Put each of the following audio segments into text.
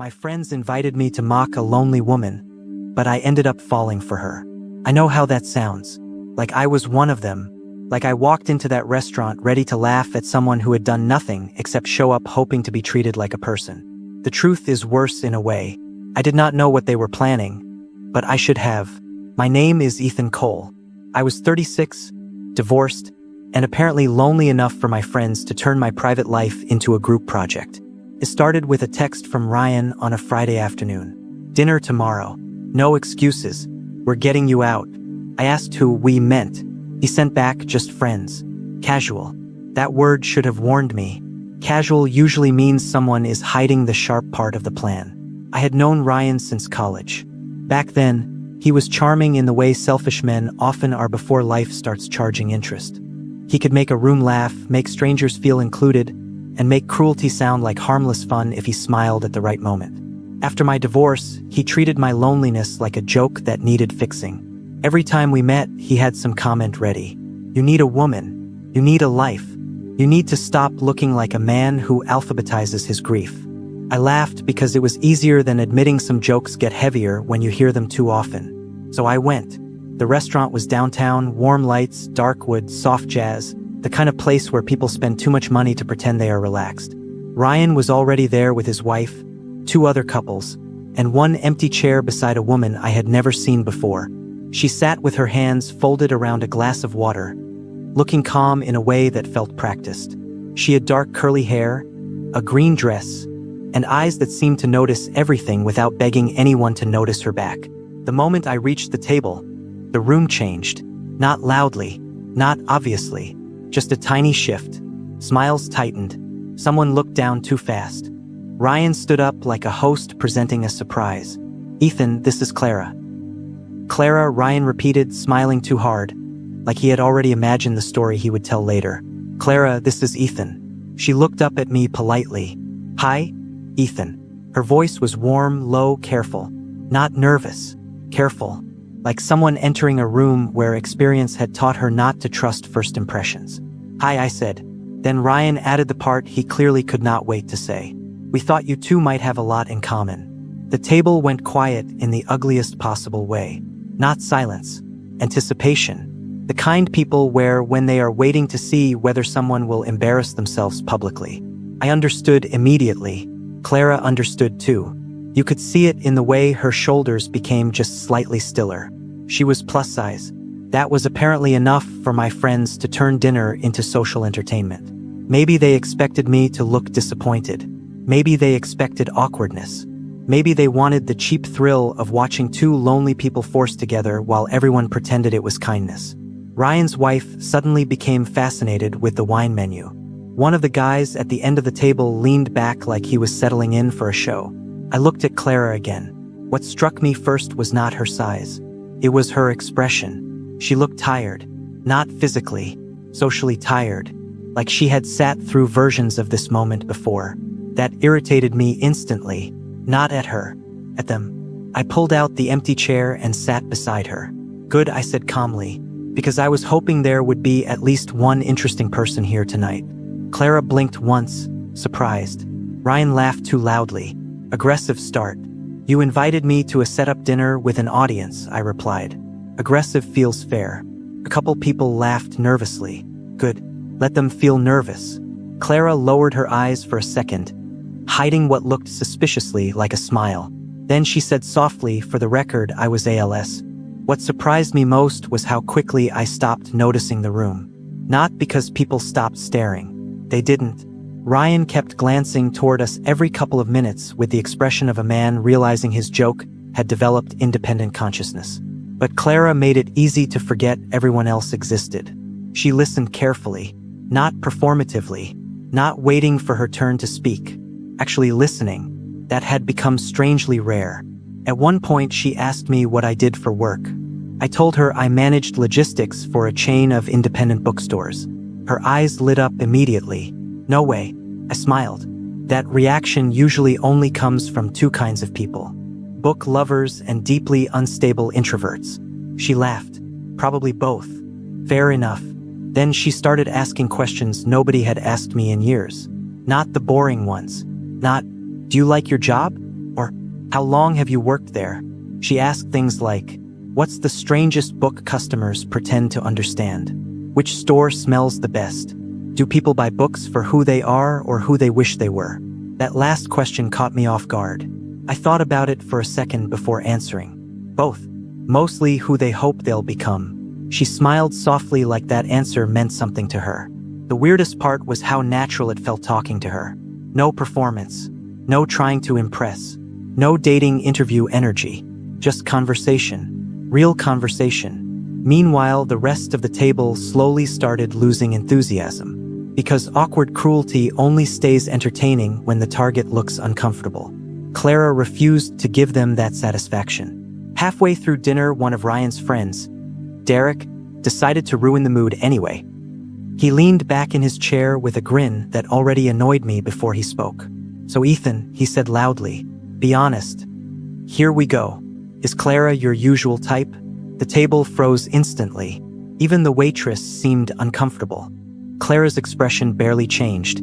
My friends invited me to mock a lonely woman, but I ended up falling for her. I know how that sounds. Like I was one of them. Like I walked into that restaurant ready to laugh at someone who had done nothing except show up hoping to be treated like a person. The truth is worse in a way. I did not know what they were planning, but I should have. My name is Ethan Cole. I was 36, divorced, and apparently lonely enough for my friends to turn my private life into a group project. It started with a text from Ryan on a Friday afternoon. Dinner tomorrow. No excuses. We're getting you out. I asked who we meant. He sent back just friends. Casual. That word should have warned me. Casual usually means someone is hiding the sharp part of the plan. I had known Ryan since college. Back then, he was charming in the way selfish men often are before life starts charging interest. He could make a room laugh, make strangers feel included, and make cruelty sound like harmless fun if he smiled at the right moment. After my divorce, he treated my loneliness like a joke that needed fixing. Every time we met, he had some comment ready. You need a woman. You need a life. You need to stop looking like a man who alphabetizes his grief. I laughed because it was easier than admitting some jokes get heavier when you hear them too often. So I went. The restaurant was downtown, warm lights, dark wood, soft jazz, the kind of place where people spend too much money to pretend they are relaxed. Ryan was already there with his wife, 2 other couples, and one empty chair beside a woman I had never seen before. She sat with her hands folded around a glass of water, looking calm in a way that felt practiced. She had dark curly hair, a green dress, and eyes that seemed to notice everything without begging anyone to notice her back. The moment I reached the table, the room changed. Not loudly, not obviously, just a tiny shift. Smiles tightened. Someone looked down too fast. Ryan stood up like a host presenting a surprise. Ethan, this is Clara. Clara, Ryan repeated, smiling too hard, like he had already imagined the story he would tell later. Clara, this is Ethan. She looked up at me politely. Hi, Ethan. Her voice was warm, low, careful. Not nervous. Careful. Like someone entering a room where experience had taught her not to trust first impressions. Hi, I said. Then Ryan added the part he clearly could not wait to say. We thought you two might have a lot in common. The table went quiet in the ugliest possible way. Not silence. Anticipation. The kind people wear when they are waiting to see whether someone will embarrass themselves publicly. I understood immediately. Clara understood too. You could see it in the way her shoulders became just slightly stiller. She was plus size. That was apparently enough for my friends to turn dinner into social entertainment. Maybe they expected me to look disappointed. Maybe they expected awkwardness. Maybe they wanted the cheap thrill of watching 2 lonely people forced together while everyone pretended it was kindness. Ryan's wife suddenly became fascinated with the wine menu. One of the guys at the end of the table leaned back like he was settling in for a show. I looked at Clara again. What struck me first was not her size. It was her expression. She looked tired. Not physically, socially tired. Like she had sat through versions of this moment before. That irritated me instantly. Not at her. At them. I pulled out the empty chair and sat beside her. Good, I said calmly, because I was hoping there would be at least one interesting person here tonight. Clara blinked once, surprised. Ryan laughed too loudly. Aggressive start. You invited me to a setup dinner with an audience, I replied. Aggressive feels fair. A couple people laughed nervously. Good. Let them feel nervous. Clara lowered her eyes for a second, hiding what looked suspiciously like a smile. Then she said softly, for the record, I was ALS. What surprised me most was how quickly I stopped noticing the room. Not because people stopped staring. They didn't. Ryan kept glancing toward us every couple of minutes with the expression of a man realizing his joke had developed independent consciousness. But Clara made it easy to forget everyone else existed. She listened carefully, not performatively, not waiting for her turn to speak. Actually listening. That had become strangely rare. At one point, she asked me what I did for work. I told her I managed logistics for a chain of independent bookstores. Her eyes lit up immediately. No way. I smiled. That reaction usually only comes from 2 kinds of people. Book lovers and deeply unstable introverts. She laughed. Probably both. Fair enough. Then she started asking questions nobody had asked me in years. Not the boring ones. Not, do you like your job? How long have you worked there? She asked things like, what's the strangest book customers pretend to understand? Which store smells the best? Do people buy books for who they are or who they wish they were? That last question caught me off guard. I thought about it for a second before answering. Both. Mostly who they hope they'll become. She smiled softly like that answer meant something to her. The weirdest part was how natural it felt talking to her. No performance. No trying to impress. No dating interview energy. Just conversation. Real conversation. Meanwhile, the rest of the table slowly started losing enthusiasm. Because awkward cruelty only stays entertaining when the target looks uncomfortable. Clara refused to give them that satisfaction. Halfway through dinner, one of Ryan's friends, Derek, decided to ruin the mood anyway. He leaned back in his chair with a grin that already annoyed me before he spoke. So Ethan, he said loudly, be honest. Here we go. Is Clara your usual type? The table froze instantly. Even the waitress seemed uncomfortable. Clara's expression barely changed,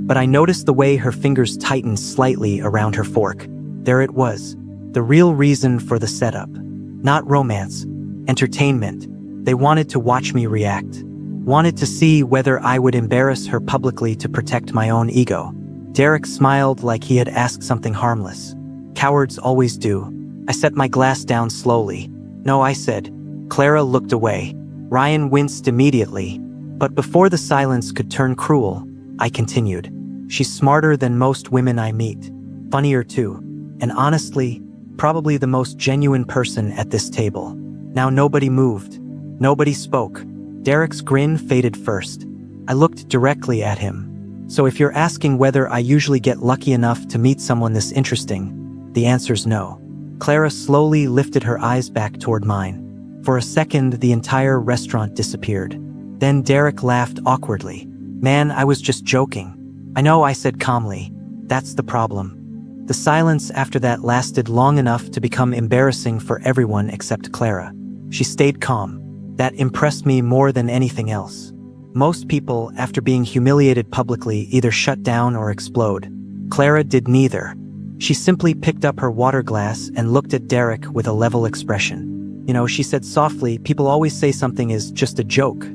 but I noticed the way her fingers tightened slightly around her fork. There it was. The real reason for the setup. Not romance. Entertainment. They wanted to watch me react. Wanted to see whether I would embarrass her publicly to protect my own ego. Derek smiled like he had asked something harmless. Cowards always do. I set my glass down slowly. No, I said. Clara looked away. Ryan winced immediately. But before the silence could turn cruel, I continued. She's smarter than most women I meet. Funnier too. And honestly, probably the most genuine person at this table. Now nobody moved. Nobody spoke. Derek's grin faded first. I looked directly at him. So if you're asking whether I usually get lucky enough to meet someone this interesting, the answer's no. Clara slowly lifted her eyes back toward mine. For a second, the entire restaurant disappeared. Then Derek laughed awkwardly. Man, I was just joking. I know, I said calmly. That's the problem. The silence after that lasted long enough to become embarrassing for everyone except Clara. She stayed calm. That impressed me more than anything else. Most people, after being humiliated publicly, either shut down or explode. Clara did neither. She simply picked up her water glass and looked at Derek with a level expression. You know, she said softly, people always say something is just a joke,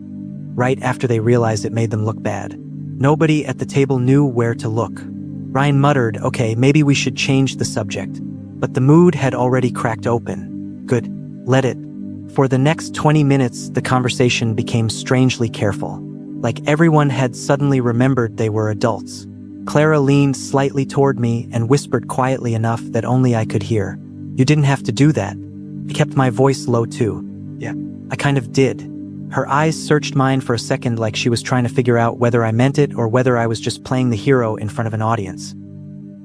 right after they realize it made them look bad. Nobody at the table knew where to look. Ryan muttered, okay, maybe we should change the subject. But the mood had already cracked open. Good, let it. For the next 20 minutes, the conversation became strangely careful. Like everyone had suddenly remembered they were adults. Clara leaned slightly toward me and whispered quietly enough that only I could hear. You didn't have to do that. I kept my voice low too. Yeah, I kind of did. Her eyes searched mine for a second like she was trying to figure out whether I meant it or whether I was just playing the hero in front of an audience.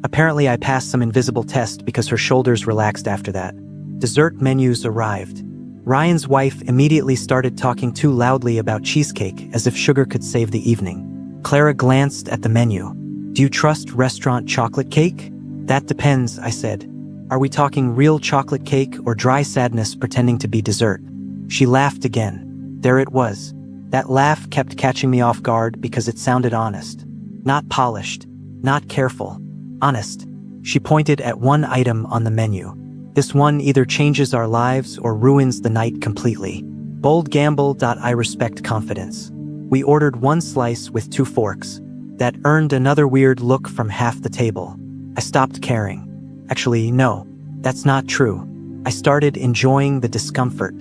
Apparently I passed some invisible test because her shoulders relaxed after that. Dessert menus arrived. Ryan's wife immediately started talking too loudly about cheesecake as if sugar could save the evening. Clara glanced at the menu. Do you trust restaurant chocolate cake? That depends, I said. Are we talking real chocolate cake or dry sadness pretending to be dessert? She laughed again. There it was. That laugh kept catching me off guard because it sounded honest. Not polished. Not careful. Honest. She pointed at one item on the menu. This one either changes our lives or ruins the night completely. Bold gamble. I respect confidence. We ordered one slice with 2 forks. That earned another weird look from half the table. I stopped caring. Actually, no, that's not true. I started enjoying the discomfort.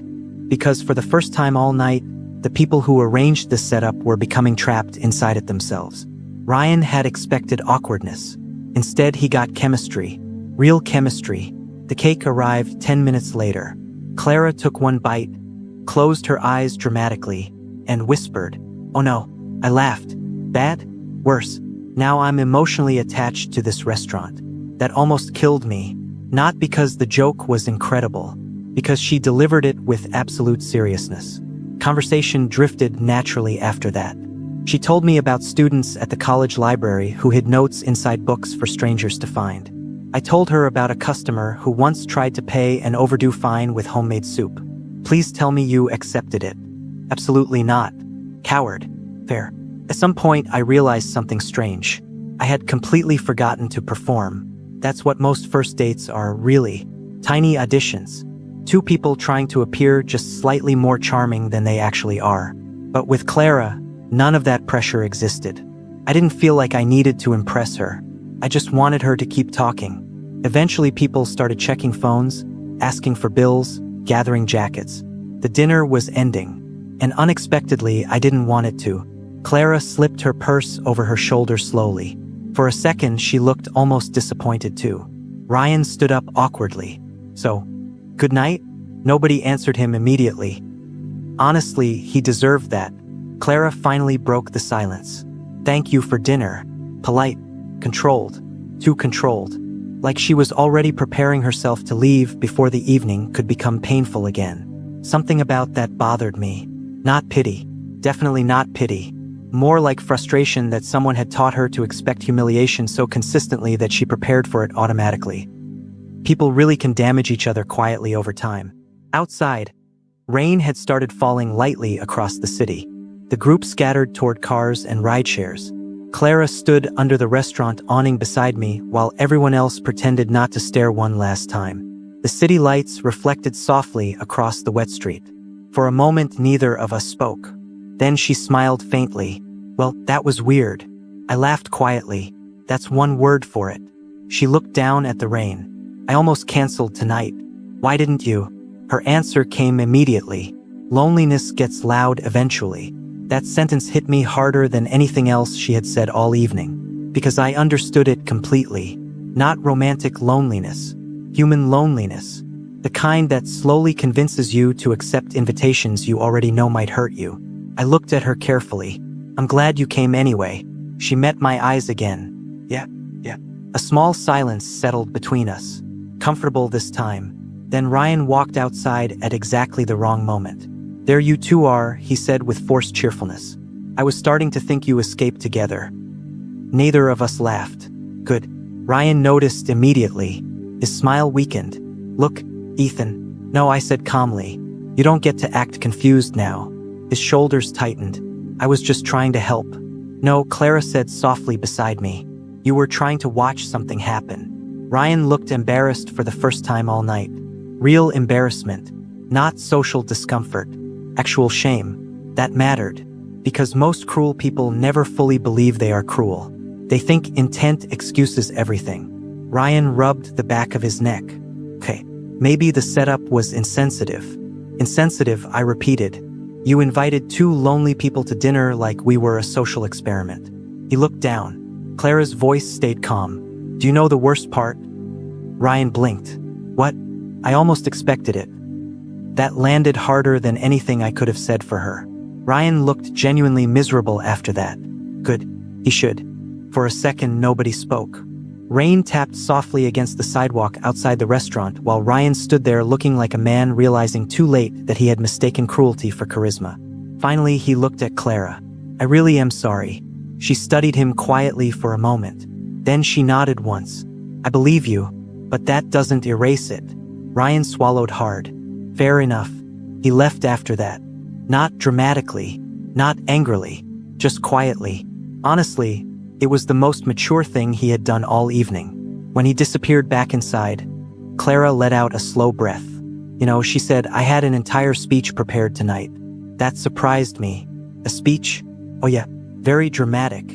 Because for the first time all night, the people who arranged this setup were becoming trapped inside it themselves. Ryan had expected awkwardness. Instead, he got chemistry. Real chemistry. The cake arrived 10 minutes later. Clara took one bite, closed her eyes dramatically, and whispered, "Oh no." I laughed. Bad? Worse. Now I'm emotionally attached to this restaurant. That almost killed me. Not because the joke was incredible, because she delivered it with absolute seriousness. Conversation drifted naturally after that. She told me about students at the college library who hid notes inside books for strangers to find. I told her about a customer who once tried to pay an overdue fine with homemade soup. Please tell me you accepted it. Absolutely not. Coward. Fair. At some point, I realized something strange. I had completely forgotten to perform. That's what most first dates are, really. Tiny auditions. Two people trying to appear just slightly more charming than they actually are. But with Clara, none of that pressure existed. I didn't feel like I needed to impress her. I just wanted her to keep talking. Eventually, people started checking phones, asking for bills, gathering jackets. The dinner was ending. And unexpectedly, I didn't want it to. Clara slipped her purse over her shoulder slowly. For a second, she looked almost disappointed too. Ryan stood up awkwardly. So, good night? Nobody answered him immediately. Honestly, he deserved that. Clara finally broke the silence. Thank you for dinner. Polite, controlled, too controlled. Like she was already preparing herself to leave before the evening could become painful again. Something about that bothered me. Not pity. Definitely not pity. More like frustration that someone had taught her to expect humiliation so consistently that she prepared for it automatically. People really can damage each other quietly over time. Outside, rain had started falling lightly across the city. The group scattered toward cars and rideshares. Clara stood under the restaurant awning beside me while everyone else pretended not to stare one last time. The city lights reflected softly across the wet street. For a moment, neither of us spoke. Then she smiled faintly. Well, that was weird. I laughed quietly. That's one word for it. She looked down at the rain. I almost canceled tonight. Why didn't you? Her answer came immediately. Loneliness gets loud eventually. That sentence hit me harder than anything else she had said all evening. Because I understood it completely. Not romantic loneliness. Human loneliness. The kind that slowly convinces you to accept invitations you already know might hurt you. I looked at her carefully. I'm glad you came anyway. She met my eyes again. Yeah. A small silence settled between us. Comfortable this time. Then Ryan walked outside at exactly the wrong moment. There you two are, he said with forced cheerfulness. I was starting to think you escaped together. Neither of us laughed. Good. Ryan noticed immediately. His smile weakened. Look, Ethan. No, I said calmly. You don't get to act confused now. His shoulders tightened. I was just trying to help. No, Clara said softly beside me. You were trying to watch something happen. Ryan looked embarrassed for the first time all night. Real embarrassment. Not social discomfort. Actual shame. That mattered. Because most cruel people never fully believe they are cruel. They think intent excuses everything. Ryan rubbed the back of his neck. Okay, maybe the setup was insensitive. Insensitive, I repeated. You invited two lonely people to dinner like we were a social experiment. He looked down. Clara's voice stayed calm. Do you know the worst part? Ryan blinked. What? I almost expected it. That landed harder than anything I could have said for her. Ryan looked genuinely miserable after that. Good. He should. For a second, nobody spoke. Rain tapped softly against the sidewalk outside the restaurant while Ryan stood there looking like a man realizing too late that he had mistaken cruelty for charisma. Finally, he looked at Clara. I really am sorry. She studied him quietly for a moment. Then she nodded once. I believe you, but that doesn't erase it. Ryan swallowed hard. Fair enough. He left after that. Not dramatically, not angrily, just quietly. Honestly, it was the most mature thing he had done all evening. When he disappeared back inside, Clara let out a slow breath. You know, she said, I had an entire speech prepared tonight. That surprised me. A speech? Oh yeah, very dramatic.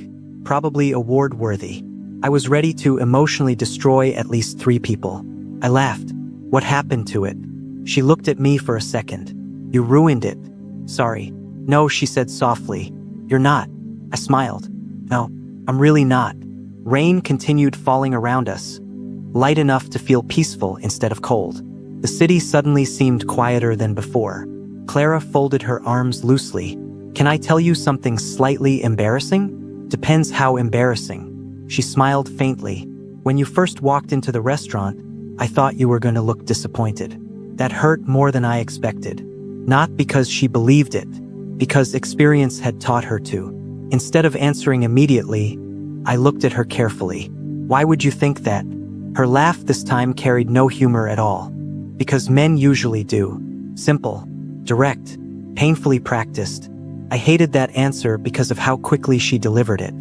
Probably award-worthy. I was ready to emotionally destroy at least 3 people. I laughed. What happened to it? She looked at me for a second. You ruined it. Sorry. No, she said softly. You're not. I smiled. No, I'm really not. Rain continued falling around us, light enough to feel peaceful instead of cold. The city suddenly seemed quieter than before. Clara folded her arms loosely. Can I tell you something slightly embarrassing? Depends how embarrassing. She smiled faintly. When you first walked into the restaurant, I thought you were going to look disappointed. That hurt more than I expected. Not because she believed it, because experience had taught her to. Instead of answering immediately, I looked at her carefully. Why would you think that? Her laugh this time carried no humor at all. Because men usually do. Simple, direct, painfully practiced. I hated that answer because of how quickly she delivered it.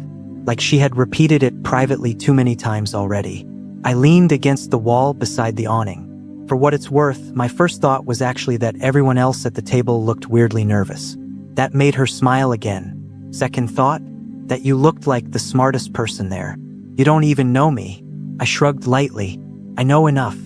Like she had repeated it privately too many times already. I leaned against the wall beside the awning. For what it's worth, my first thought was actually that everyone else at the table looked weirdly nervous. That made her smile again. Second thought, that you looked like the smartest person there. You don't even know me. I shrugged lightly. I know enough.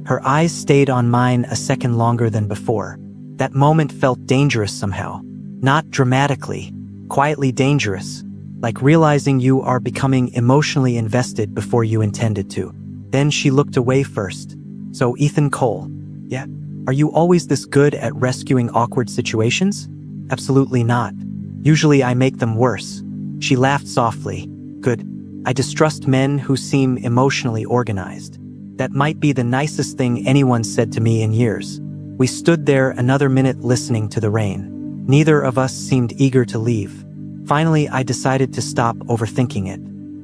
Her eyes stayed on mine a second longer than before. That moment felt dangerous somehow. Not dramatically, quietly dangerous. Like realizing you are becoming emotionally invested before you intended to. Then she looked away first. So Ethan Cole, yeah, are you always this good at rescuing awkward situations? Absolutely not. Usually I make them worse. She laughed softly. Good. I distrust men who seem emotionally organized. That might be the nicest thing anyone said to me in years. We stood there another minute listening to the rain. Neither of us seemed eager to leave. Finally, I decided to stop overthinking it.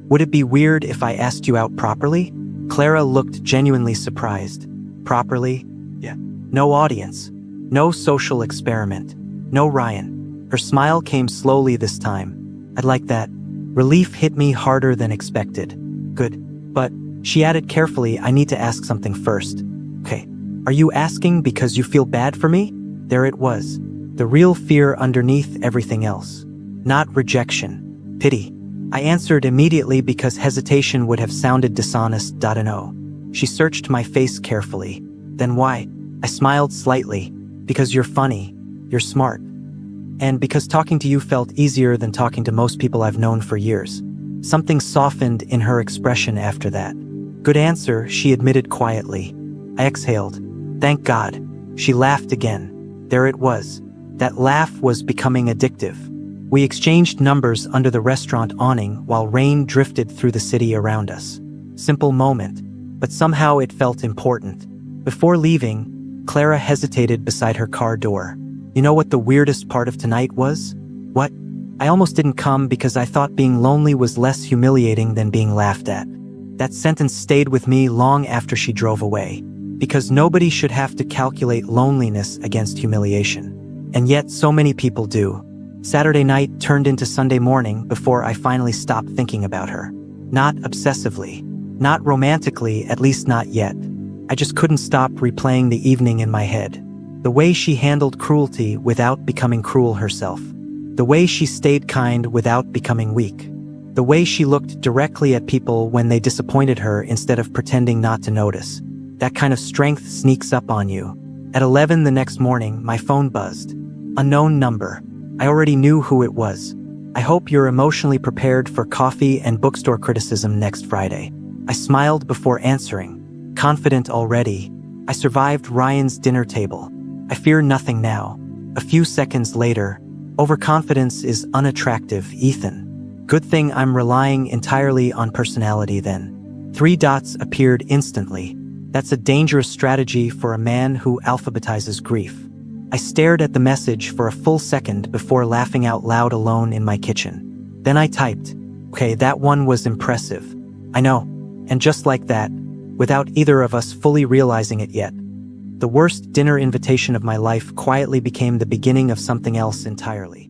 Would it be weird if I asked you out properly? Clara looked genuinely surprised. Properly? Yeah. No audience. No social experiment. No Ryan. Her smile came slowly this time. I'd like that. Relief hit me harder than expected. Good. But, she added carefully, I need to ask something first. Okay. Are you asking because you feel bad for me? There it was. The real fear underneath everything else. Not rejection. Pity. I answered immediately because hesitation would have sounded dishonest. No. She searched my face carefully. Then why? I smiled slightly. Because you're funny. You're smart. And because talking to you felt easier than talking to most people I've known for years. Something softened in her expression after that. Good answer, she admitted quietly. I exhaled. Thank God. She laughed again. There it was. That laugh was becoming addictive. We exchanged numbers under the restaurant awning while rain drifted through the city around us. Simple moment, but somehow it felt important. Before leaving, Clara hesitated beside her car door. You know what the weirdest part of tonight was? What? I almost didn't come because I thought being lonely was less humiliating than being laughed at. That sentence stayed with me long after she drove away. Because nobody should have to calculate loneliness against humiliation. And yet so many people do. Saturday night turned into Sunday morning before I finally stopped thinking about her. Not obsessively. Not romantically, at least not yet. I just couldn't stop replaying the evening in my head. The way she handled cruelty without becoming cruel herself. The way she stayed kind without becoming weak. The way she looked directly at people when they disappointed her instead of pretending not to notice. That kind of strength sneaks up on you. At 11 the next morning, my phone buzzed. Unknown number. I already knew who it was. I hope you're emotionally prepared for coffee and bookstore criticism next Friday. I smiled before answering. Confident already. I survived Ryan's dinner table. I fear nothing now. A few seconds later, overconfidence is unattractive, Ethan. Good thing I'm relying entirely on personality then. 3 dots appeared instantly. That's a dangerous strategy for a man who alphabetizes grief. I stared at the message for a full second before laughing out loud alone in my kitchen. Then I typed, okay, that one was impressive. I know. And just like that, without either of us fully realizing it yet, the worst dinner invitation of my life quietly became the beginning of something else entirely.